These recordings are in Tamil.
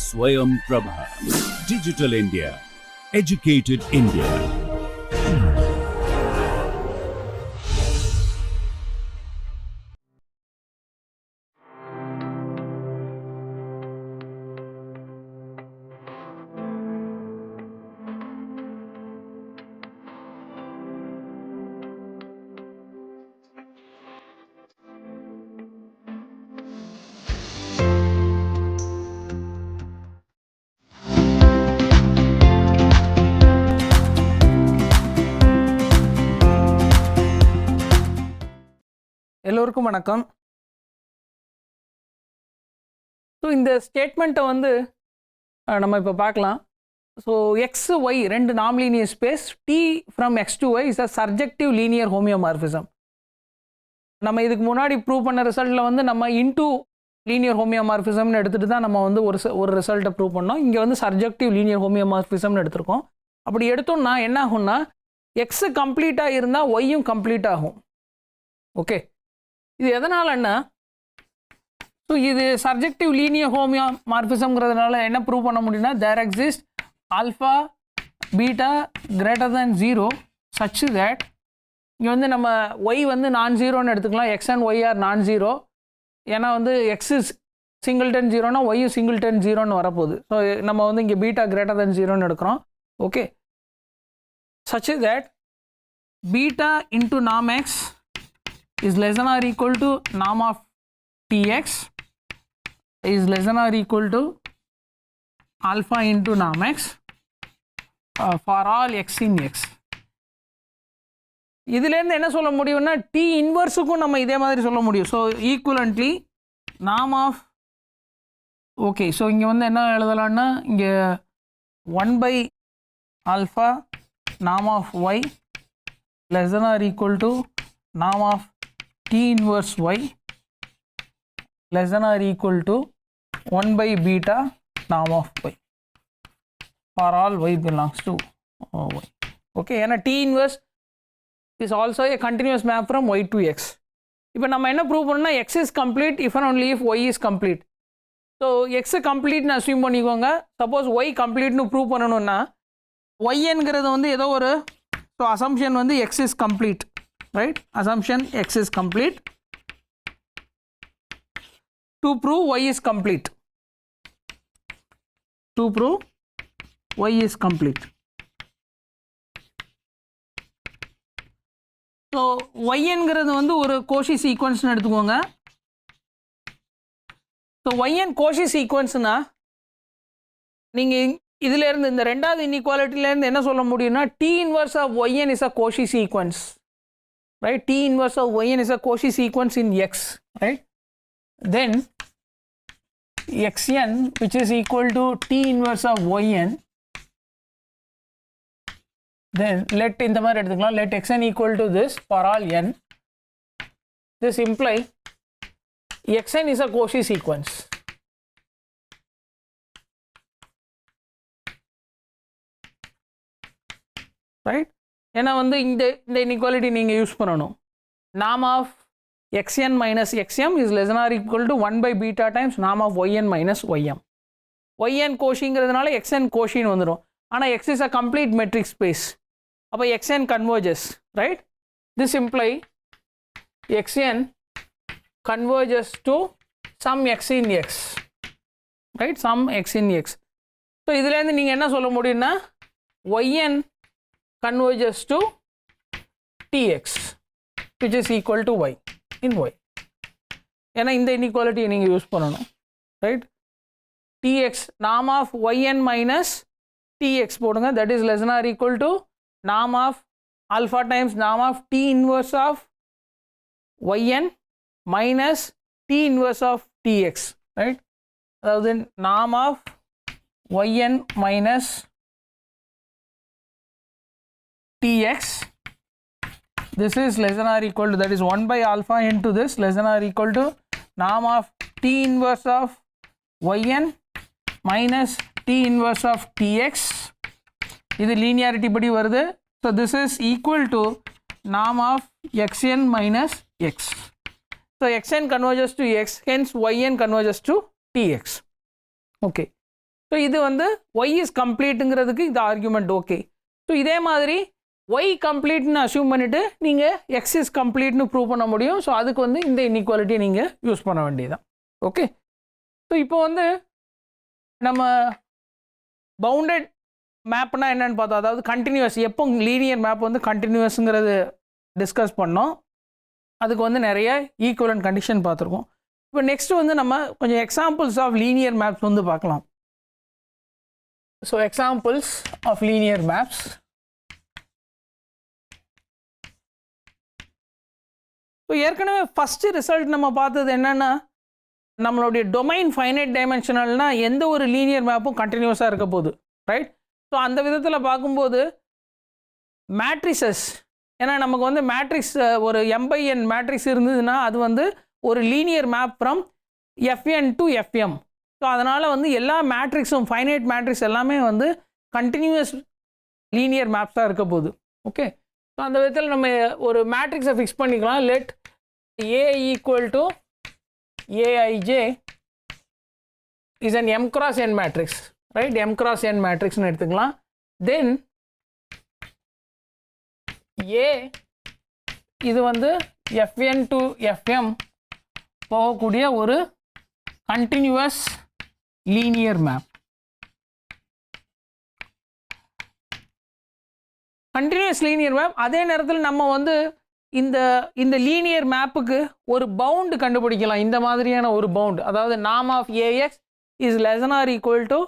Swayam Prabha. Digital India. Educated India. எல்லோருக்கும் வணக்கம். ஸோ இந்த ஸ்டேட்மெண்ட்டை வந்து நம்ம இப்போ பார்க்கலாம். ஸோ எக்ஸ் ஒய் ரெண்டு நாம் linear space T from X to Y is a surjective linear homeomorphism. நம்ம இதுக்கு முன்னாடி ப்ரூவ் பண்ண ரிசல்ட்டில் வந்து நம்ம இன்டூ லீனியர் ஹோமியோமார்பிசம்னு எடுத்துகிட்டு தான் நம்ம வந்து ஒரு ரிசல்ட்டை ப்ரூவ் பண்ணோம். இங்கே வந்து சர்ஜெக்டிவ் லீனியர் ஹோமியோமார்பிசம்னு எடுத்திருக்கோம். அப்படி எடுத்தோம்னா என்ன ஆகும்னா எக்ஸு கம்ப்ளீட்டாக இருந்தால் ஒய்யும் கம்ப்ளீட் ஆகும். ஓகே, இது எதனாலன்னா ஸோ இது சர்ஜெக்டிவ் லீனியர் ஹோமியோமார்பிசம்ங்கிறதுனால என்ன ப்ரூவ் பண்ண முடியும்னா there exist alpha beta greater than 0 such that இங்கே வந்து நம்ம ஒய் வந்து நான் ஜீரோன்னு எடுத்துக்கலாம். X and Y are non zero. ஏன்னா வந்து எக்ஸு சிங்கிள்டன் ஜீரோனா ஒய்யும் சிங்கிள்டன் ஜீரோன்னு வரப்போகுது. ஸோ நம்ம வந்து இங்கே பீட்டா கிரேட்டர் தேன் ஜீரோன்னு எடுக்கிறோம். Okay, such that beta into நாம் X is less than or equal to norm of tx is less than or equal to alpha into norm x for all x in x. இதுலேருந்து என்ன சொல்ல முடியும்னா டி இன்வர்ஸுக்கும் நம்ம இதே மாதிரி சொல்ல முடியும். So equivalently norm of okay, so இங்கே வந்து என்ன எழுதலாம்னா இங்கே 1 alpha norm of y less than or equal to norm of T inverse y less than or equal to 1 beta norm of y for all y belongs to y. Okay, and T inverse is also a continuous map from y to x. இப்போ நம்ம என்ன ப்ரூவ் பண்ணோம்னா x is complete if and only if y is complete. So x கம்ப்ளீட்னு அஸ்யூம் பண்ணிக்கோங்க. சப்போஸ் y கம்ப்ளீட்னு ப்ரூவ் பண்ணணும்னா yங்கிறது வந்து ஏதோ ஒரு ஸோ அசம்ஷன் வந்து x is complete. Right, assumption x is complete to prove y is complete. To prove y is complete. So y என்கிறது வந்து ஒரு கோஷி சீக்வன்ஸ்னு எடுத்துக்கோங்க. ஸோ yn கோஷி சீக்வன்ஸ்னா நீங்கள் இதிலேருந்து இந்த ரெண்டாவது இன்இக்வாலிட்டியிலேருந்து என்ன சொல்ல முடியும்னா t inverse of yn is a Cauchy sequence. Right, T inverse of yn is a Cauchy sequence in x, right? Then xn which is equal to T inverse of yn, then let இந்த மாதிரி எடுத்துக்கலாம். Let xn equal to this for all n. This imply xn is a Cauchy sequence. Right? ஏன்னா வந்து இந்த இன்இக்வாலிட்டி நீங்கள் யூஸ் பண்ணணும். norm of xn minus xm is less than or equal to 1 by beta times norm of yn minus ym. yn கோஷிங்கிறதுனால xn கோஷின்னு வந்துடும். ஆனால் x is a complete metric space. அப்போ xn converges, right? This imply xn converges to some x in x, right? Some x in x. So இதுலேருந்து நீங்கள் என்ன சொல்ல முடியும்னா yn converges to tx which is equal to y in y. ஏன்னா இந்த இன்இக்வாலிட்டியை நீங்கள் யூஸ் பண்ணணும். Right, tx norm of yn minus tx போடுங்க. that is less than or equal to norm of alpha times norm of t inverse of yn minus t inverse of tx. right, அதாவது norm of yn minus tx, this is less than or equal to, that is 1 by alpha into this less than or equal to norm of t inverse of yn minus t inverse of tx. இது linearity படி வருது. So this is equal to norm of xn minus x. So xn converges to x, hence yn converges to tx. Okay. So இது வந்து y is completeங்கிறதுக்கு இந்த ஆர்குமெண்ட் ஓகே. ஸோ இதே மாதிரி y கம்ப்ளீட்னு அசியூம் பண்ணிவிட்டு நீங்கள் x is கம்ப்ளீட்னு ப்ரூவ் பண்ண முடியும். ஸோ அதுக்கு வந்து இந்த இன்இக்வாலிட்டியை நீங்கள் யூஸ் பண்ண வேண்டியதுதான். ஓகே. ஸோ இப்போ வந்து நம்ம பவுண்டட் மேப்னா என்னென்னு பார்த்தோம், அதாவது கண்டினியூஸ், எப்போ லீனியர் மேப் வந்து கண்டினியூஸுங்கிறது டிஸ்கஸ் பண்ணோம். அதுக்கு வந்து நிறைய ஈக்குவலன்ட் கண்டிஷன் பார்த்துருக்கோம். இப்போ நெக்ஸ்ட் வந்து நம்ம கொஞ்சம் எக்ஸாம்பிள்ஸ் ஆஃப் லீனியர் மேப்ஸ் வந்து பார்க்கலாம். So examples of linear maps. So ஏற்கனவே ஃபஸ்ட்டு ரிசல்ட் நம்ம பார்த்தது என்னென்னா, நம்மளுடைய டொமைன் ஃபைனைட் டைமென்ஷனல்னால் எந்த ஒரு லீனியர் மேப்பும் கண்டினியூஸாக இருக்க போகுது, ரைட்? ஸோ அந்த விதத்தில் பார்க்கும்போது மேட்ரிசஸ், ஏன்னா நமக்கு வந்து மேட்ரிக்ஸ் ஒரு m/n மேட்ரிக்ஸ் இருந்ததுன்னா அது வந்து ஒரு linear map from fn to fm. So அதனால் வந்து எல்லா மேட்ரிக்ஸும் ஃபைனைட் மேட்ரிக்ஸ் எல்லாமே வந்து கண்டினியூஸ் லீனியர் மேப்ஸாக இருக்க போகுது. ஓகே. ஸோ அந்த விதத்தில் நம்ம ஒரு மேட்ரிக்ஸை ஃபிக்ஸ் பண்ணிக்கலாம். Let a equal to aij is an m cross n matrix, right? m cross n matrix னு எடுத்துக்கலாம். then a இது வந்து fn to fm போகக்கூடிய ஒரு continuous linear map. Continuous linear map. அதே நேரத்தில் நம்ம வந்து இந்த லீனியர் மேப்புக்கு ஒரு பவுண்டு கண்டுபிடிக்கலாம். இந்த மாதிரியான ஒரு பவுண்டு, அதாவது norm of ax is less than or equal to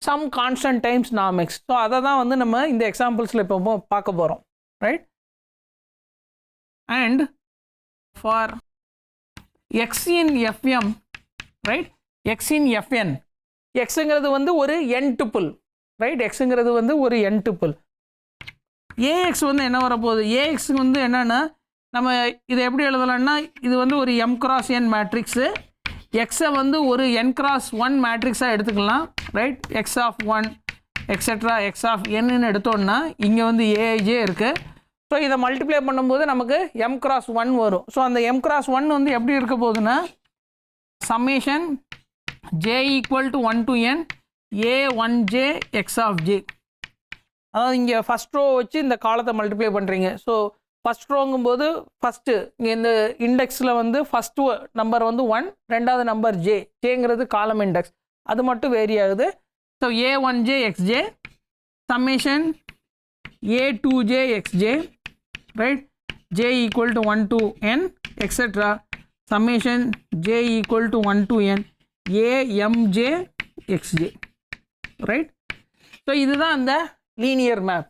some constant times norm x. So அதை தான் வந்து நம்ம இந்த எக்ஸாம்பிள்ஸில் இப்போ பார்க்க போகிறோம், right? And for x in fm, right, x in fn, xங்கிறது வந்து ஒரு n tuple, ரைட்? xங்கிறது வந்து ஒரு n tuple. ax வந்து என்ன வரப்போகுது, ax வந்து என்னென்னா நம்ம இதை எப்படி எழுதலாம்னா, இது வந்து ஒரு m cross n மேட்ரிக்ஸு, எக்ஸை வந்து ஒரு n cross 1 மேட்ரிக்ஸாக எடுத்துக்கலாம், right? x of 1 etcetera x of nன்னு எடுத்தோன்னா இங்கே வந்து aij இருக்குது. ஸோ இதை மல்டிப்ளை பண்ணும்போது நமக்கு m cross 1 வரும். ஸோ அந்த m cross 1 வந்து எப்படி இருக்க போகுதுன்னா summation j equal to 1 to n a1j x of j. அதாவது இங்கே ஃபஸ்ட் ரோ வச்சு இந்த காலத்தை மல்டிப்ளை பண்ணுறீங்க. ஸோ ஃபஸ்ட் ரோங்கும்போது ஃபஸ்ட்டு இங்கே இந்த இண்டெக்ஸில் வந்து ஃபஸ்ட்டு நம்பர் வந்து 1, ரெண்டாவது நம்பர் ஜேங்கிறது காலம் இண்டெக்ஸ், அது மட்டும் வேரி ஆகுது. So a1j xj summation a2j xj, right? j equal to 1 to n etcetera summation j equal to 1 to n amj xj, right? So இதுதான் அந்த லீனியர் மேப்.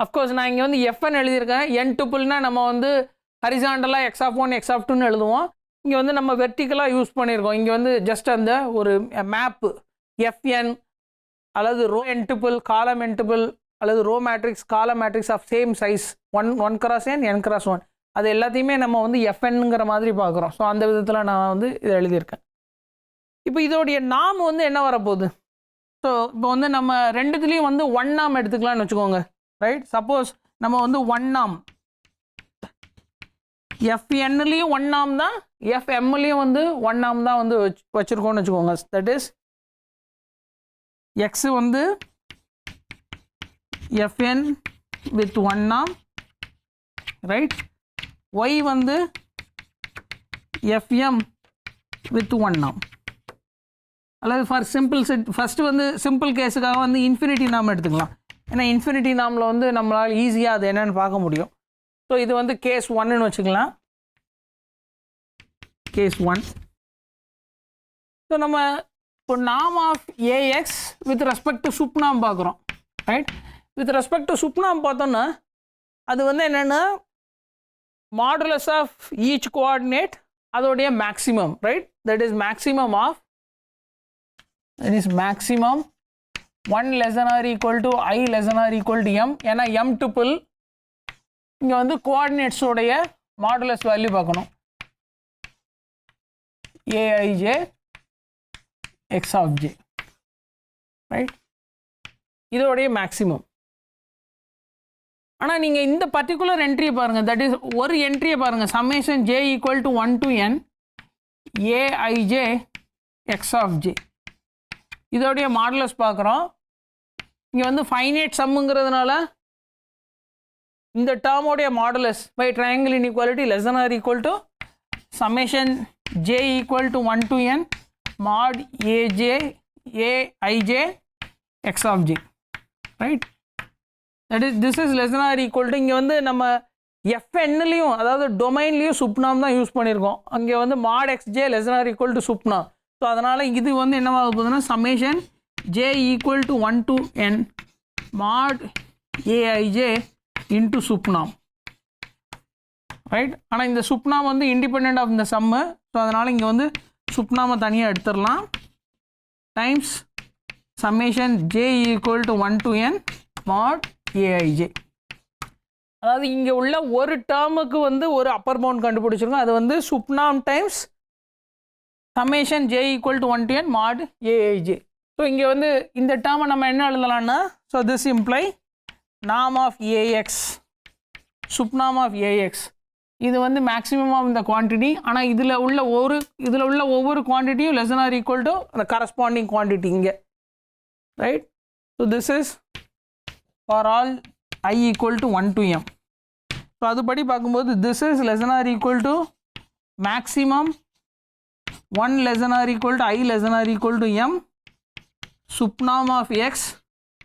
அஃப்கோர்ஸ் நான் இங்கே வந்து fn எழுதியிருக்கேன். n டுப்புள்னா நம்ம வந்து ஹரிசாண்டலாக x of 1 x of 2ன்னு எழுதுவோம். இங்கே வந்து நம்ம வெர்டிக்கலாக யூஸ் பண்ணியிருக்கோம். இங்கே வந்து ஜஸ்ட் அந்த ஒரு மேப்பு fn அல்லது row n tuple, column n tuple அல்லது row matrix, column matrix of same size 1 cross n cross 1 அது எல்லாத்தையுமே நம்ம வந்து fnங்கிற மாதிரி பார்க்குறோம். ஸோ அந்த விதத்தில் நான் வந்து இதை எழுதியிருக்கேன். இப்போ இதோடைய நார்ம் வந்து என்ன வரப்போகுது? ஸோ இப்போ வந்து நம்ம ரெண்டுத்துலேயும் வந்து 1 நார்ம் எடுத்துக்கலாம்னு வச்சுக்கோங்க, ரைட்? சப்போஸ் நம்ம வந்து 1 நார்ம் fnலேயும் 1 நார்ம் தான், fmலேயும் வந்து 1 நார்ம் தான் வந்து வச்சுருக்கோம்னு வச்சுக்கோங்க. தட் இஸ் x வந்து fn with 1 norm, right? y வந்து fm with 1 நார்ம். அல்லது ஃபார் சிம்பிள் செட் ஃபஸ்ட்டு வந்து சிம்பிள் கேஸுக்காக வந்து இன்ஃபினிட்டி நார்ம் எடுத்துக்கலாம். ஏன்னா இன்ஃபினிட்டி நார்மில் வந்து நம்மளால் ஈஸியாக அது என்னென்னு பார்க்க முடியும். ஸோ இது வந்து கேஸ் 1ன்னு வச்சுக்கலாம், கேஸ் 1. ஸோ நம்ம இப்போ norm of ax with respect to sup norm பார்க்குறோம், right? With respect to sup norm பார்த்தோன்னா அது வந்து என்னென்னா மாடுலஸ் ஆஃப் ஈச் கோஆர்டினேட் அதோடைய maximum, right? That is maximum of, that is maximum 1 less than or equal to I less than or equal to m. ஏன்னா m டுப்பிள் இங்கே வந்து கோஆர்டினேட்ஸோடைய மாடுலஸ் வேல்யூ பார்க்கணும், aij x of j, right? இதோடைய மேக்ஸிமம். ஆனால் நீங்கள் இந்த பர்டிகுலர் என்ட்ரியை பாருங்கள், தட் இஸ் ஒரு என்ட்ரியை பாருங்கள், summation J equal to 1 to n AIJ X of J. இதோடைய மாடுலஸ் பார்க்குறோம். இங்கே வந்து ஃபைனைட் சம்முங்கிறதுனால இந்த டேர்மோடைய modulus by triangle inequality less than or equal to summation J equal to 1 to n mod A J A I J X of J, right. That is this is less than or equal to, இங்கே வந்து நம்ம எஃப்என்லையும் அதாவது டொமைன்லேயும் சுப்னாம் தான் யூஸ் பண்ணியிருக்கோம். அங்கே வந்து mod X J less than or equal to sup norm. So அதனால் இது வந்து என்னவாக போகுதுன்னா summation J equal to 1 to n mod A I J into sup norm, right. ஆனால் இந்த சுப்னாம் வந்து இண்டிபெண்ட் ஆஃப் இந்த சம்மு. ஸோ அதனால் இங்கே வந்து சுப்னாமை தனியாக எடுத்துடலாம். Times summation J equal to 1 to n mod a i j. அதாவது இங்கே உள்ள ஒரு டேர்முக்கு வந்து ஒரு அப்பர் பவுண்ட் கண்டுபிடிச்சிருக்கோம். அது வந்து sup norm times summation J equal to 1 to n mod A I J. So இங்கே வந்து இந்த டேர்மை நம்ம என்ன எழுதலாம்னா, ஸோ திஸ் இம்ப்ளை நாம் of A X sup norm of A X. இது வந்து மேக்ஸிமம் ஆஃப் இந்த குவான்டிட்டி. ஆனால் இதில் உள்ள ஒவ்வொரு குவான்டிட்டியும் less than or equal to அந்த கரஸ்பாண்டிங் குவான்டிட்டி இங்கே, right. So this is for all I equal to 1 to m. So அதுபடி பார்க்கும்போது this is less than or equal to maximum 1 less than or equal to I less than or equal to m subnorm of x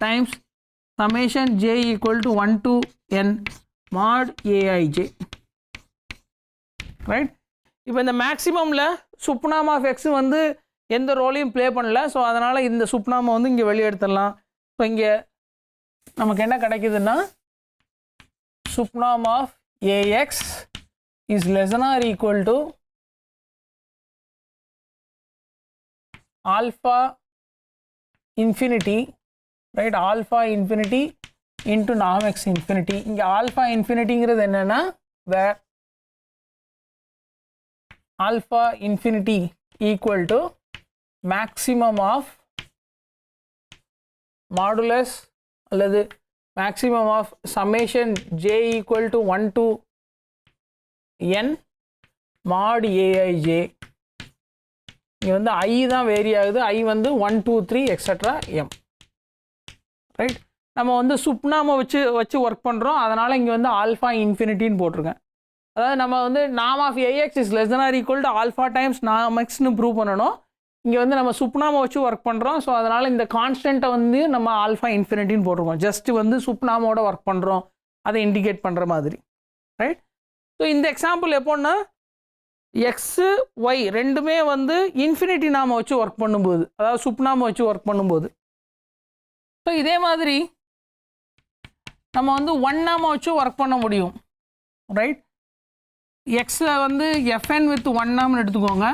times summation j equal to 1 to n mod aij, right. இப்போ இந்த மேக்ஸிமமில் சுப்னாம் ஆஃப் எக்ஸ் வந்து எந்த ரோலையும் ப்ளே பண்ணல. ஸோ அதனால் இந்த சுப்னாமை வந்து இங்கே வெளியே எடுத்துடலாம். ஸோ இங்கே நமக்கு என்ன கிடைக்குதுன்னா sup norm of ax is less than or equal to alpha infinity, right, alpha infinity into norm x infinity. இங்கே alpha infinityங்கிறது என்னன்னா where alpha infinity equal to maximum of modulus அல்லது maximum of summation j equal to 1 to n mod aij. இங்கே வந்து ஐ தான் வேரி ஆகுது. ஐ வந்து 1 2 3 எக்ஸட்ரா எம், ரைட். நம்ம வந்து சுப்னாமை வச்சு ஒர்க் பண்ணுறோம். அதனால் இங்கே வந்து ஆல்ஃபா இன்ஃபினிட்டின்னு போட்டிருக்கேன். அதாவது நம்ம வந்து நாம் of ax is less than or equal to alpha times நாம் எக்ஸ்னு ப்ரூவ் பண்ணணும். இங்கே வந்து நம்ம சுப்னாமை வச்சு ஒர்க் பண்ணுறோம். ஸோ அதனால் இந்த கான்ஸ்டண்ட்டை வந்து நம்ம ஆல்ஃபா இன்ஃபினிட்டின்னு போட்டிருக்கோம். ஜஸ்ட் வந்து சுப்னாமோட ஒர்க் பண்ணுறோம், அதை இண்டிகேட் பண்ணுற மாதிரி, ரைட். ஸோ இந்த எக்ஸாம்பிள் எப்போன்னா எக்ஸு ஒய் ரெண்டுமே வந்து இன்ஃபினிட்டி நாம வச்சு ஒர்க் பண்ணும்போது, அதாவது சுப்னாம வச்சு ஒர்க் பண்ணும்போது. ஸோ இதே மாதிரி நம்ம வந்து ஒன் நாம வச்சு ஒர்க் பண்ண முடியும், ரைட். எக்ஸை வந்து எஃப்என் வித் ஒன் நாம்னு எடுத்துக்கோங்க.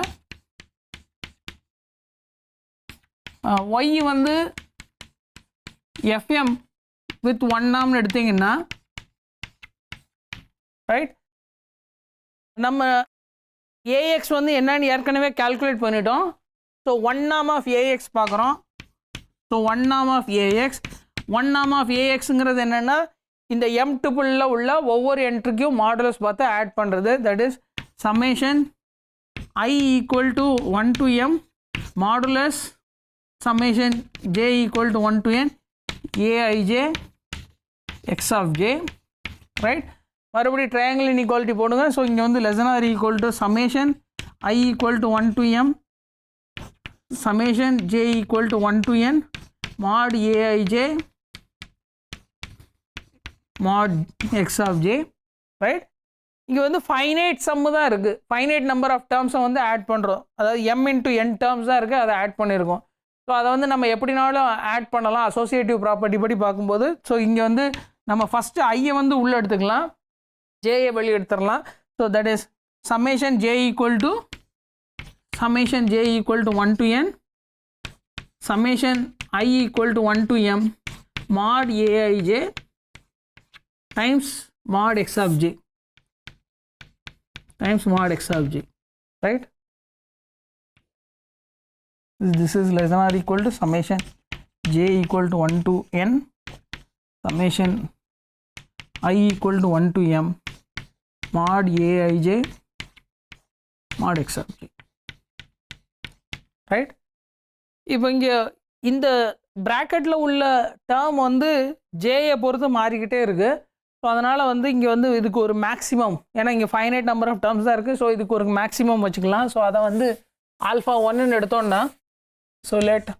ஒய் வந்து எஃப்எம் வித் ஒன் நாம்னு எடுத்தீங்கன்னா, ரைட், நம்ம ஏஎக்ஸ் வந்து என்னன்னு ஏற்கனவே கால்குலேட் பண்ணிட்டோம். ஸோ ஒன் நாம் ஆஃப் ஏஎக்ஸ் பார்க்குறோம். ஸோ ஒன் நாம் ஆஃப் ஏஎக்ஸுங்கிறது என்னென்னா இந்த எம் டுபிளில் உள்ள ஒவ்வொரு என்ட்ரிக்கும் மாடுலஸ் பார்த்து ஆட் பண்ணுறது. That is summation I equal to 1 to m modulus summation J equal to 1 to n AIJ X of J, right. மறுபடியும் ட்ரையாங்கிள் இன்இக்வாலிட்டி போடுங்க. ஸோ இங்கே வந்து less than or equal to summation I equal to 1 to m summation J equal to 1 to n mod a i j mod X of J, right. இங்கே வந்து ஃபைனைட் சம்மு தான் இருக்குது. ஃபைனைட் நம்பர் ஆஃப் டேர்ம்ஸை வந்து ஆட் பண்ணுறோம். அதாவது m into n டேர்ம்ஸ் தான் இருக்குது, அதை ஆட் பண்ணியிருக்கோம். ஸோ அதை வந்து நம்ம எப்படினாலும் ஆட் பண்ணலாம் அசோசியேட்டிவ் ப்ராப்பர்ட்டி படி பார்க்கும்போது. ஸோ இங்கே வந்து நம்ம ஃபஸ்ட்டு ஐயை வந்து உள்ளே எடுத்துக்கலாம், ஜேயை வெளியே எடுத்துடலாம். So that is summation J equal to 1 to n summation I equal to 1 to m mod a i j times mod X of J right. This is less than or equal to summation j equal to 1 to n summation I equal to 1 to m mod aij mod x of j, right. இப்போ இங்கே இந்த ப்ராக்கெட்டில் உள்ள டேர்ம் வந்து ஜேயை பொறுத்து மாறிக்கிட்டே இருக்குது. ஸோ அதனால் வந்து இங்கே வந்து இதுக்கு ஒரு மேக்ஸிமம், ஏன்னா இங்கே ஃபைனைட் நம்பர் ஆஃப் டேர்ம்ஸ் தான் இருக்குது. ஸோ இதுக்கு ஒரு மேக்ஸிமம் வச்சுக்கலாம். ஸோ அதை வந்து ஆல்ஃபா 1ன்னு எடுத்தோன்னா, so let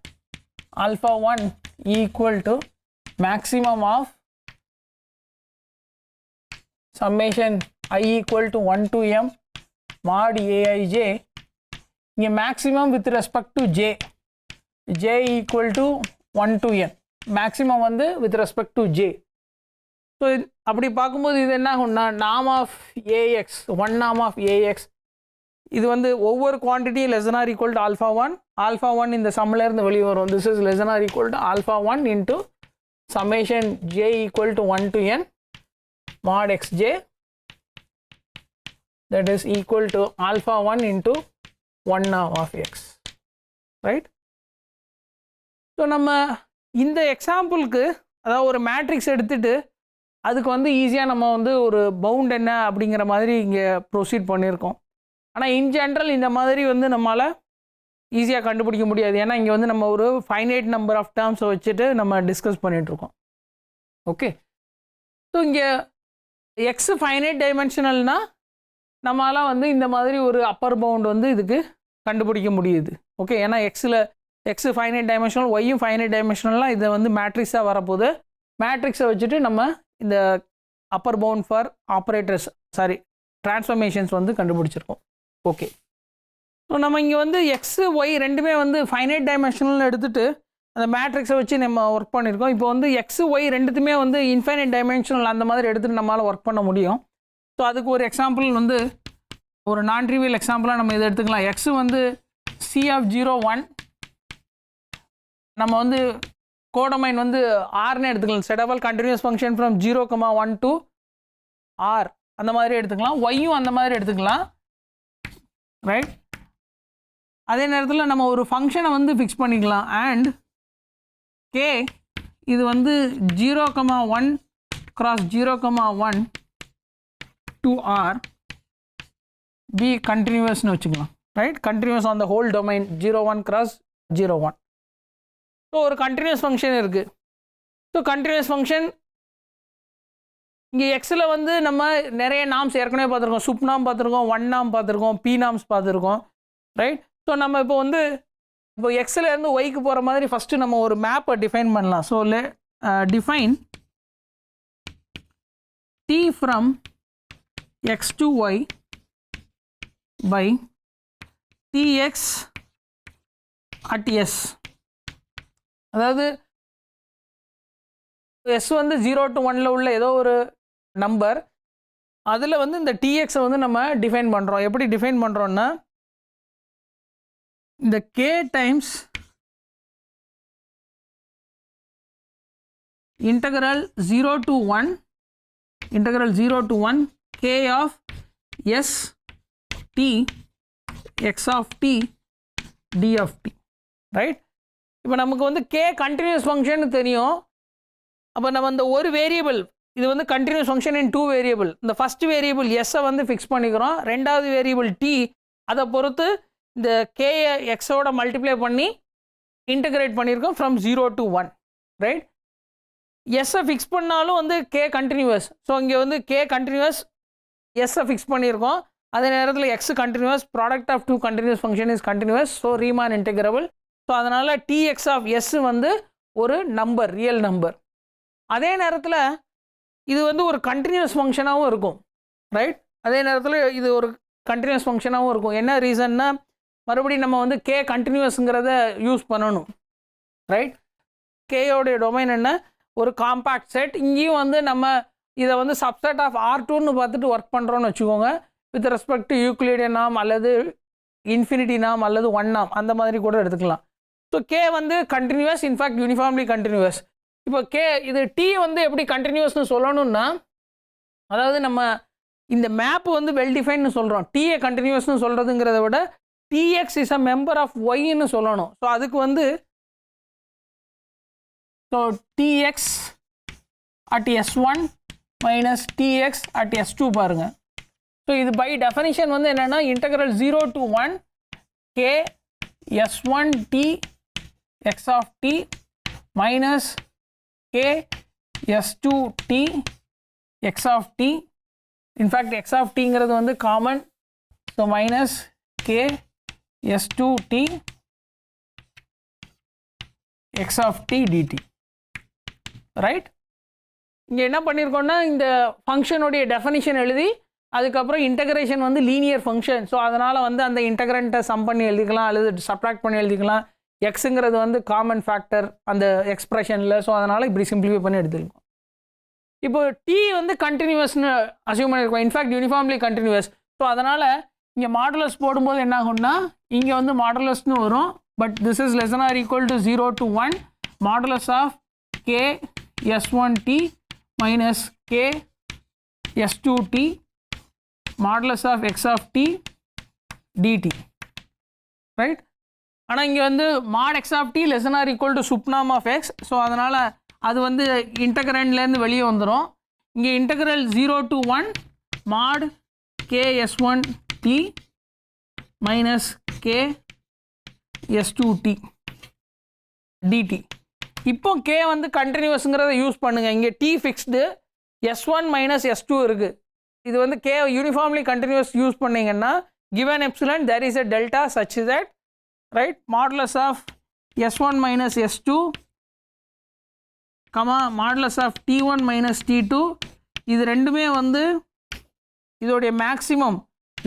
alpha 1 equal to maximum of summation I equal to 1 to m mod aij. இங்கே maximum with respect to j equal to 1 to n, maximum வந்து with respect to j. So அப்படி பார்க்கும்போது இது என்ன ஆகும்னா நாம் ஆஃப் ஏஎக்ஸ், ஒன் நாம் ஆஃப் ஏஎக்ஸ், இது வந்து ஒவ்வொரு quantity less than or equal to alpha 1, alpha 1 இந்த சம்மிலேருந்து வெளியே வரும். This is less than or equal to alpha 1 into summation j equal to 1 to n mod xj, that is equal to alpha 1 into 1 of x, right. So நம்ம இந்த எக்ஸாம்பிளுக்கு அதாவது ஒரு மேட்ரிக்ஸ் எடுத்துகிட்டு அதுக்கு வந்து ஈஸியாக நம்ம வந்து ஒரு பவுண்ட் என்ன அப்படிங்கிற மாதிரி இங்கே ப்ரொசீட் பண்ணியிருக்கோம். ஆனால் இன் ஜென்ரல் இந்த மாதிரி வந்து நம்மளால் ஈஸியாக கண்டுபிடிக்க முடியாது. ஏன்னா இங்கே வந்து நம்ம ஒரு ஃபைனைட் நம்பர் ஆஃப் டேர்ம்ஸை வச்சுட்டு நம்ம டிஸ்கஸ் பண்ணிகிட்ருக்கோம். ஓகே, ஸோ இங்கே எக்ஸ் ஃபைனைட் டைமென்ஷனல்னா நம்மளால் வந்து இந்த மாதிரி ஒரு அப்பர் பவுண்ட் வந்து இதுக்கு கண்டுபிடிக்க முடியுது. ஓகே, ஏன்னா எக்ஸு ஃபைனைட் டைமென்ஷனல், ஒய்யும் ஃபைனைட் டைமென்ஷனல்லாம் இதை வந்து மேட்ரிக்ஸாக வரப்போகுது. மேட்ரிக்ஸை வச்சுட்டு நம்ம இந்த upper bound for operators transformations வந்து கண்டுபிடிச்சிருக்கோம். ஓகே, ஸோ நம்ம இங்கே வந்து எக்ஸு ஒய் ரெண்டுமே வந்து ஃபைனைட் டைமென்ஷனல் எடுத்துகிட்டு அந்த மேட்ரிக்ஸை வச்சு நம்ம ஒர்க் பண்ணியிருக்கோம். இப்போ வந்து எக்ஸு ஒய் ரெண்டுத்துமே வந்து இன்ஃபைனைட் டைமென்ஷனல் அந்த மாதிரி எடுத்துகிட்டு நம்மளால் ஒர்க் பண்ண முடியும். ஸோ அதுக்கு ஒரு எக்ஸாம்பிள் வந்து ஒரு நான் ட்ரிவியல் எக்ஸாம்பிளாக நம்ம இதை எடுத்துக்கலாம். எக்ஸு வந்து சி ஆஃப் 0 1, நம்ம வந்து கோடமைன் வந்து ஆர்னு எடுத்துக்கலாம். Set of all continuous function from 0, 1 to r அந்த மாதிரி எடுத்துக்கலாம். ஒய்யும் அந்த மாதிரி எடுத்துக்கலாம், ரைட். அதே நேரத்தில் நம்ம ஒரு ஃபங்க்ஷனை வந்து ஃபிக்ஸ் பண்ணிக்கலாம். அண்ட் கே இது வந்து 0, 1 cross 0, 1 to r be continuousனு வச்சுக்கலாம், right. Continuous on the whole domain 0, 1 cross 0, 1. So ஒரு கண்டினியூஸ் ஃபங்க்ஷன் இருக்குது. ஸோ கண்டினியூஸ் ஃபங்க்ஷன் இங்கே எக்ஸில் வந்து நம்ம நிறைய நாம்ஸ் ஏற்கனவே பார்த்துருக்கோம். சுப் நாம் பார்த்துருக்கோம், ஒன் நாம் பார்த்துருக்கோம், பி நாம்ஸ் பார்த்துருக்கோம், ரைட். ஸோ நம்ம இப்போ எக்ஸில் இருந்து ஒய்க்கு போகிற மாதிரி ஃபஸ்ட்டு நம்ம ஒரு மேப்பை டிஃபைன் பண்ணலாம். So define T from X to Y by T X at S. அதாவது எஸ் வந்து 0 to 1 உள்ள ஏதோ ஒரு நம்பர், அதில் வந்து இந்த டிஎக்ஸை வந்து நம்ம டிஃபைன் பண்ணுறோம். எப்படி டிஃபைன் பண்ணுறோன்னா, இந்த K times integral 0 to 1 k of s t x of t d of t, right. இப்போ நமக்கு வந்து கே கண்டினியூஸ் ஃபங்க்ஷன் தெரியும். அப்போ நம்ம இந்த ஒரு வேரியபிள், இது வந்து கண்டினியூஸ் ஃபங்க்ஷன் இன் 2 வேரியபிள். இந்த ஃபஸ்ட் வேரியபிள் எஸ்ஸை வந்து ஃபிக்ஸ் பண்ணிக்கிறோம். ரெண்டாவது வேரியபிள் டி, அதை பொறுத்து இந்த கேயை எக்ஸோட மல்டிப்ளை பண்ணி இன்டகிரேட் பண்ணியிருக்கோம் ஃப்ரம் 0 to 1, ரைட். எஸ்ஸை ஃபிக்ஸ் பண்ணாலும் வந்து கே கண்டினியூவஸ். ஸோ இங்கே வந்து கே கண்டினியூவஸ், எஸ்ஸை ஃபிக்ஸ் பண்ணியிருக்கோம். அதே நேரத்தில் X continuous, product of 2 continuous function is continuous, so Riemann integrable. So அதனால் டிஎக்ஸ் ஆஃப் எஸ் வந்து ஒரு நம்பர், ரியல் நம்பர். அதே நேரத்தில் இது வந்து ஒரு கண்டினியூஸ் ஃபங்க்ஷனாகவும் இருக்கும், ரைட். அதே நேரத்தில் இது ஒரு கண்டினியூஸ் ஃபங்க்ஷனாகவும் இருக்கும். என்ன ரீசன்னா, மறுபடியும் நம்ம வந்து கே கண்டினியூஸ்ங்கிறத யூஸ் பண்ணணும், ரைட். கேயோடைய டொமைன் என்ன, ஒரு காம்பேக்ட் செட். இங்கேயும் வந்து நம்ம இதை வந்து சப்செட் ஆஃப் R2ன்னு பார்த்துட்டு ஒர்க் பண்ணுறோன்னு வச்சுக்கோங்க. வித் ரெஸ்பெக்ட் டு யூக்ளிடியன் நாம் அல்லது இன்ஃபினிட்டி நாம் அல்லது 1 நாம் அந்த மாதிரி கூட எடுத்துக்கலாம். ஸோ கே வந்து கண்டினியூவஸ், இன்ஃபேக்ட் யூனிஃபார்ம்லி கண்டினியூவஸ். இப்போ கே இது டி வந்து எப்படி கண்டினியூஸ்னு சொல்லணும்னா, அதாவது நம்ம இந்த மேப் வந்து வெல் டிஃபைன்னு சொல்கிறோம். டிஏ கண்டினியூஸ்னு சொல்கிறதுங்கிறத விட T X is a member of ஒய்ன்னு சொல்லணும். ஸோ அதுக்கு வந்து so T X at S1 minus T X at S2 பாருங்க. ஸோ இது பை டெஃபனிஷன் வந்து என்னென்னா integral 0 to 1 k S1 t x of t minus k S2 t x of t. In fact x of tங்கிறது வந்து common. So minus k S2 t x of t dt. Right, இங்கே என்ன பண்ணியிருக்கோம்னா இந்த ஃபங்க்ஷனுடைய டெஃபனிஷன் எழுதி அதுக்கப்புறம் இன்டகிரேஷன் வந்து லீனியர் ஃபங்க்ஷன். ஸோ அதனால் வந்து அந்த இன்டகிரண்ட்டை சம் பண்ணி எழுதிக்கலாம் அல்லது சப்ட்ராக்ட் பண்ணி எழுதிக்கலாம். எக்ஸுங்கிறது வந்து காமன் ஃபேக்டர் அந்த எக்ஸ்பிரஷனில். ஸோ அதனால் இப்படி சிம்பிளிஃபை பண்ணி எடுத்துருக்கோம். இப்போ டி வந்து கண்டினியூவஸ்னு அசியூம் பண்ணியிருக்கோம். In fact uniformly continuous. ஸோ அதனால் இங்கே மாடுலஸ் போடும்போது என்ன ஆகும்னா இங்கே வந்து மாடுலஸ்னு வரும். But this is less than or equal to 0 to 1 modulus of k S1t minus k S2t modulus of x of t dt. Right, ஆனால் இங்கே வந்து mod x of t less than or equal to supnom of x. So அதனால் அது வந்து இன்டகிரண்ட்லேருந்து வெளியே வந்துடும். இங்கே integral 0 to 1 mod k S1t minus k S2t dt. இப்போ k வந்து கண்டினியூவஸ்ங்கிறத யூஸ் பண்ணுங்கள். இங்கே t fixed, S1 minus S2 இருக்குது. இது வந்து k யூனிஃபார்ம்லி கண்டினியூவஸ் யூஸ் பண்ணிங்கன்னா given epsilon there is a delta such that right modulus of S1 minus S2 comma modulus of T1 minus T2 இது ரெண்டுமே வந்து இதோடைய maximum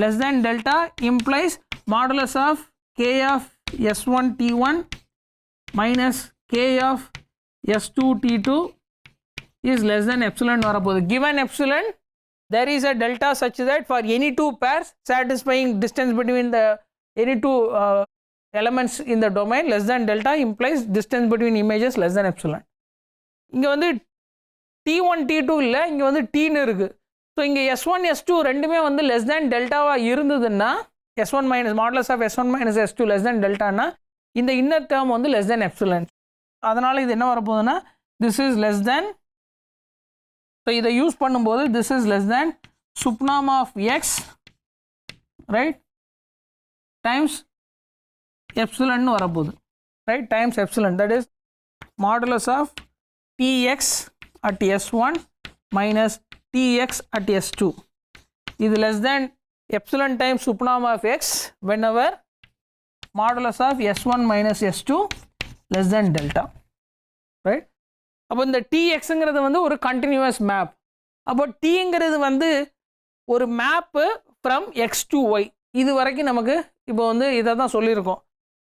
less than delta implies modulus of k of S1 T1 minus k of S2 T2 is less than epsilon வரப்போகுது. given epsilon there is a delta such that for any two pairs satisfying distance between the any two elements in the domain less than delta implies distance between images less than epsilon. இங்கே வந்து T1 T2 இல்லை, இங்கே வந்து Tன்னு இருக்குது. ஸோ இங்கே S1 S2 ரெண்டுமே வந்து லெஸ் தேன் டெல்டாவாக இருந்ததுன்னா S1 minus modulus of S1 minus S2 less than டெல்டானா இந்த இன்னர் டேர்ம் வந்து லெஸ் தேன் எப்சிலன். அதனால் இது என்ன வரப்போகுதுன்னா this is less than. So இதை யூஸ் பண்ணும்போது this is less than supnom of x right times எப்சிலன்னு வரப்போகுது. Right, times epsilon that is modulus of tx at S1 minus tx at S2 இது less than epsilon times supnom of x whenever modulus of S1 minus S2 less than delta. right, அப்போ இந்த txங்கிறது வந்து ஒரு கண்டினியூவஸ் மேப். அப்போ tங்கிறது வந்து ஒரு map from x to y. இது வரைக்கும் நமக்கு இப்போ வந்து இதை தான் சொல்லியிருக்கோம்.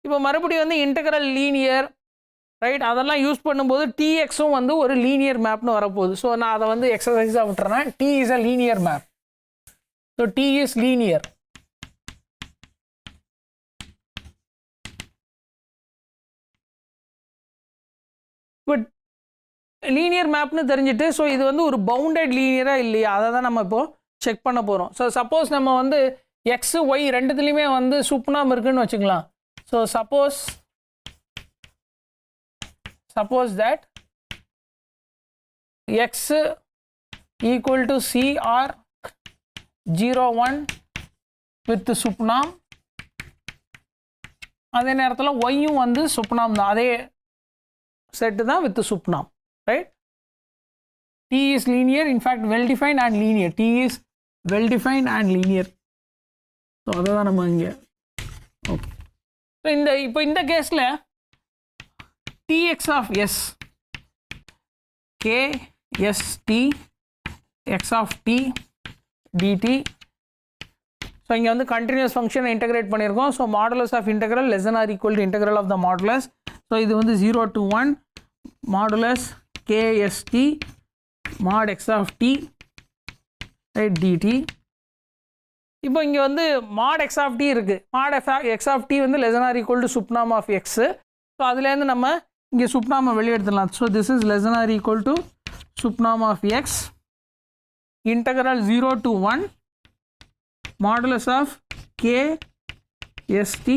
இப்போ மறுபடியும் வந்து இன்டெக்ரல் லீனியர் ரைட் அதெல்லாம் யூஸ் பண்ணும்போது டிஎக்ஸும் வந்து ஒரு லீனியர் மேப்னு வரப்போகுது. ஸோ நான் அதை வந்து எக்ஸசைஸாக விட்டுறேன். T is a linear map. So T is linear. But linear மேப்னு தெரிஞ்சுட்டு ஸோ இது வந்து ஒரு பவுண்டட் லீனியராக இல்லையா அதை தான் நம்ம இப்போது செக் பண்ண போகிறோம். ஸோ சப்போஸ் நம்ம வந்து எக்ஸு ஒய் ரெண்டுத்துலேயுமே வந்து சுப்னாம் இருக்குன்னு வச்சுக்கலாம். So suppose that x equal to c or 0 1 with supnom அதே நேரத்தில் ஒய்யும் வந்து சுப்னாம் தான், அதே செட்டு தான் with sup norm. Right, t is linear, in fact well defined and linear. t is well defined and linear. So அதை தான் நம்ம இங்கே ஓகே. ஸோ இப்போ இந்த கேஸில் tx of s k s t x of t dt. So இங்கே வந்து கண்டினியூஸ் ஃபங்க்ஷனை இன்டெகிரேட் பண்ணியிருக்கோம். So modulus of integral less than or equal to integral of the modulus. So இது வந்து 0 to 1 modulus k s t mod x of t right dt. இப்போ இங்கே வந்து mod x of t இருக்குது. mod x of t வந்து less than or equal to supnom of x. So அதுலேருந்து நம்ம இங்கே சுப்னாமை வெளியே எடுத்துடலாம். So this is less than or equal to supnom of x integral 0 to 1 modulus of k s t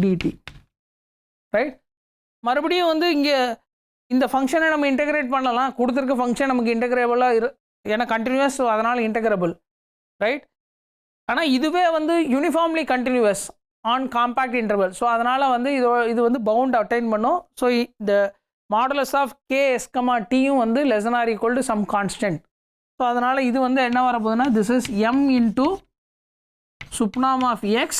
dt. Right, மறுபடியும் வந்து இங்கே இந்த ஃபங்க்ஷனை நம்ம இன்டெகிரேட் பண்ணலாம். கொடுத்துருக்க ஃபங்க்ஷன் நமக்கு இன்டெகிரேபிளாக ஏன்னா கண்டினியூஸ், ஸோ அதனால் இன்டகிரபிள், ரைட். ஆனால் இதுவே வந்து uniformly continuous on compact interval. So அதனால் வந்து இது வந்து பவுண்ட் அட்டைன் பண்ணும். ஸோ இந்த மாடுலஸ் ஆஃப் KS, Tயும் வந்து less than or equal to some constant. So அதனால் இது வந்து என்ன வரப்போகுதுன்னா, this is M into subnorm of X,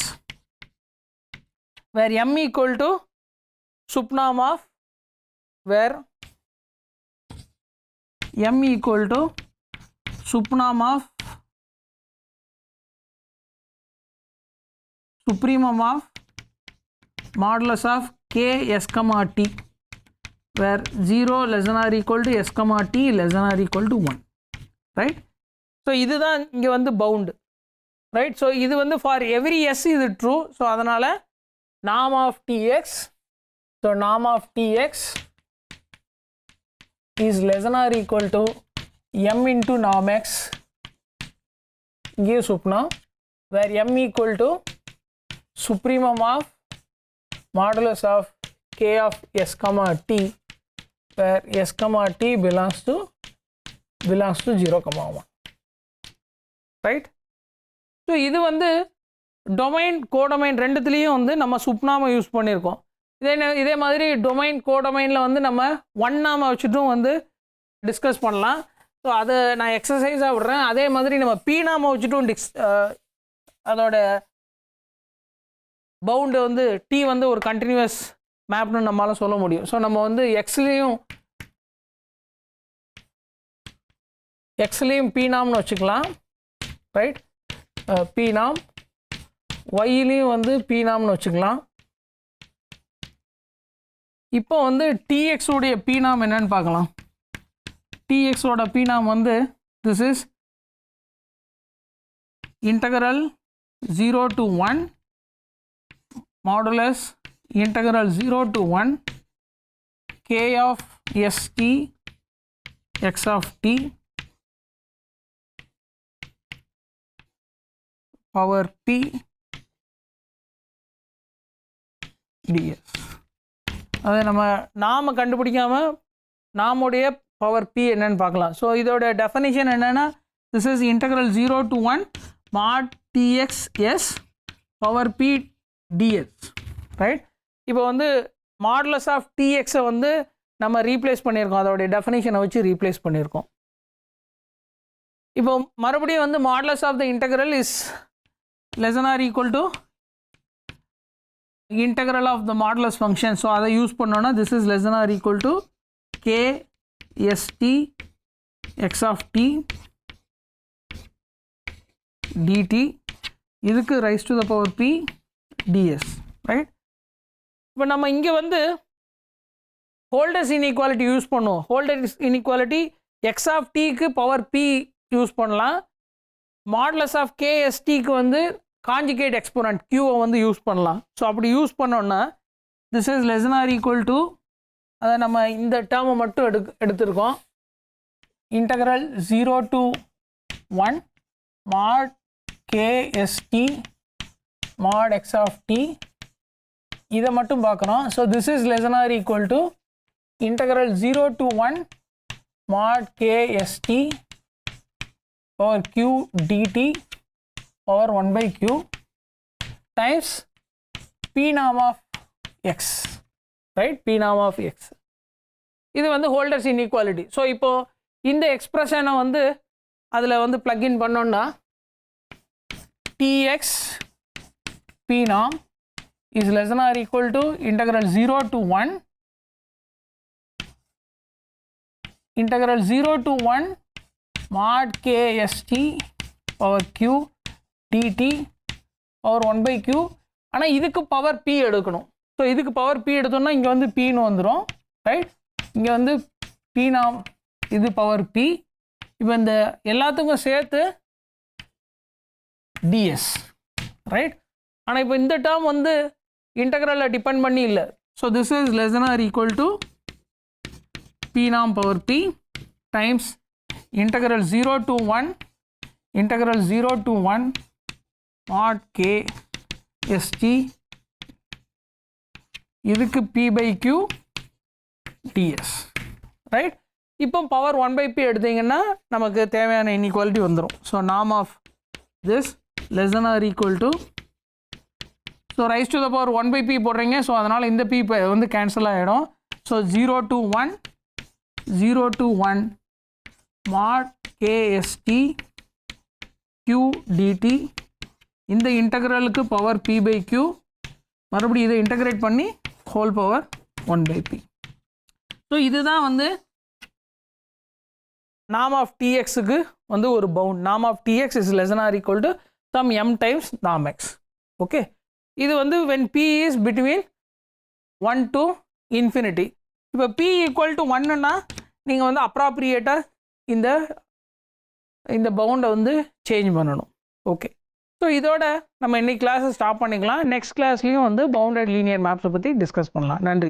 where M equal to subnorm of, where M equal to subnorm of supremum of modulus of KS, T, where 0 less than or equal to S, T less than or equal to 1, right. So இதுதான் இங்கே வந்து bound, right. So இது வந்து for every S இது true. So அதனால் norm of Tx, so norm of Tx is less than or equal to M into norm X gives supnorm, where M equal to supremum of modulus of K of S, T, where S, T belongs to 0, 1, right. So இது வந்து டொமைன் கோடொமைன் ரெண்டுத்துலேயும் வந்து நம்ம சுப்நாமை யூஸ் பண்ணியிருக்கோம். இதே மாதிரி டொமைன் கோடொமைனில் வந்து நம்ம ஒன் நாம வச்சுட்டும் வந்து டிஸ்கஸ் பண்ணலாம். ஸோ அதை நான் எக்ஸசைஸாக விடுறேன். அதே மாதிரி நம்ம பி நாம வச்சுட்டும் அதோட பவுண்டு வந்து டி வந்து ஒரு கண்டினியூஸ் மேப்னு நம்மளால் சொல்ல முடியும். ஸோ நம்ம வந்து எக்ஸ்லேயும் பி நாம்னு வச்சுக்கலாம், ரைட். பி நாம், ஒய்லேயும் வந்து பி நாம்னு வச்சுக்கலாம். இப்போ வந்து டிஎக்ஸ் உடைய பி நாம் என்னன்னு பார்க்கலாம். டிஎக்ஸோட பி நாம் வந்து this is integral 0 to 1 modulus integral 0 to 1 K of ST X of T power P ds. அதை நம்ம நாம கண்டுபிடிக்காமல் நாமுடைய பவர் P என்னன்னு பார்க்கலாம். ஸோ இதோட டெஃபனிஷன் என்னென்னா, this is integral 0 to 1 mod Tx S power P ds, right. இப்போ வந்து மாடுலஸ் ஆஃப் Tx வந்து நம்ம ரீப்ளேஸ் பண்ணியிருக்கோம், அதோடைய டெஃபனிஷனை வச்சு ரீப்ளேஸ் பண்ணியிருக்கோம். இப்போ மறுபடியும் வந்து modulus of the integral is less than or equal to integral of the modulus function. So அதை யூஸ் பண்ணோன்னா this is less than or equal to K ST X of T dt, இதுக்கு rice to the power P ds, right. இப்போ நம்ம இங்கே வந்து ஹோல்டர்ஸ் இன்இக்வாலிட்டி யூஸ் பண்ணுவோம். ஹோல்டர்ஸ் இன்இக்வாலிட்டி எக்ஸ் ஆஃப் டிக்கு பவர் P யூஸ் பண்ணலாம். மாடுலஸ் ஆஃப் KSTக்கு வந்து காஞ்சிகேட் எக்ஸ்போனன்ட் Qவை வந்து யூஸ் பண்ணலாம். ஸோ அப்படி யூஸ் பண்ணோன்னா this is less than or equal to, அதை நம்ம இந்த டேர்மை மட்டும் எடுத்திருக்கோம், integral 0 to 1 mod KST mod X of T, இதை மட்டும் பார்க்குறோம். So this is less than or equal to integral 0 to 1 mod KST power Q dt power 1 by Q times P norm of X, right. P norm of X இது வந்து ஹோல்டர்ஸ் இன்இக்வாலிட்டி. ஸோ இப்போது இந்த எக்ஸ்பிரஷனை வந்து அதில் வந்து ப்ளக்இன் பண்ணோன்னா Tx P norm is less than or equal to integral 0 to 1 integral 0 to 1 mod KST power Q dt power 1 by Q. ஆனால் இதுக்கு பவர் P எடுக்கணும். ஸோ இதுக்கு பவர் P எடுத்தோம்னா இங்கே வந்து Pன்னு வந்துடும், ரைட். இங்கே வந்து P நாம், இது பவர் P. இப்போ இந்த எல்லாத்துக்கும் சேர்த்து ds, ரைட். ஆனால் இப்போ இந்த டேர்ம் வந்து இன்டகிரலில் டிபெண்ட் பண்ணி இல்லை. So this is less than or equal to P நாம் power P times integral 0 to 1 mod K ST, இதுக்கு P by Q ds, right. இப்போ பவர் 1/p எடுத்தீங்கன்னா நமக்கு தேவையான இன்இக்வாலிட்டி வந்துடும். So norm of this less than or equal to, so raise to the power 1/p போடுறீங்க. ஸோ அதனால் இந்த p வந்து கேன்சல் ஆகிடும். So 0 to 1 mod kst q dt, இந்த இன்டகிரலுக்கு பவர் p/q, மறுபடியும் இதை இன்டகிரேட் பண்ணி ஹோல் பவர் 1/p. ஸோ இதுதான் வந்து norm ஆஃப் txக்கு வந்து ஒரு bound. norm of tx is less than or equal to some m times norm x. Okay, இது வந்து when p is between 1 to infinity. இப்போ p equal to 1ன்னா நீங்கள் வந்து அப்ராப்ரியேட்டாக இந்த பவுண்டை வந்து சேஞ்ச் பண்ணணும். ஓகே, ஸோ இதோட நம்ம இன்னைக்கு கிளாஸை ஸ்டாப் பண்ணிக்கலாம். நெக்ஸ்ட் கிளாஸ்லேயும் வந்து பவுண்டட் லீனியர் மேப்ஸை பற்றி டிஸ்கஸ் பண்ணலாம். நன்றி.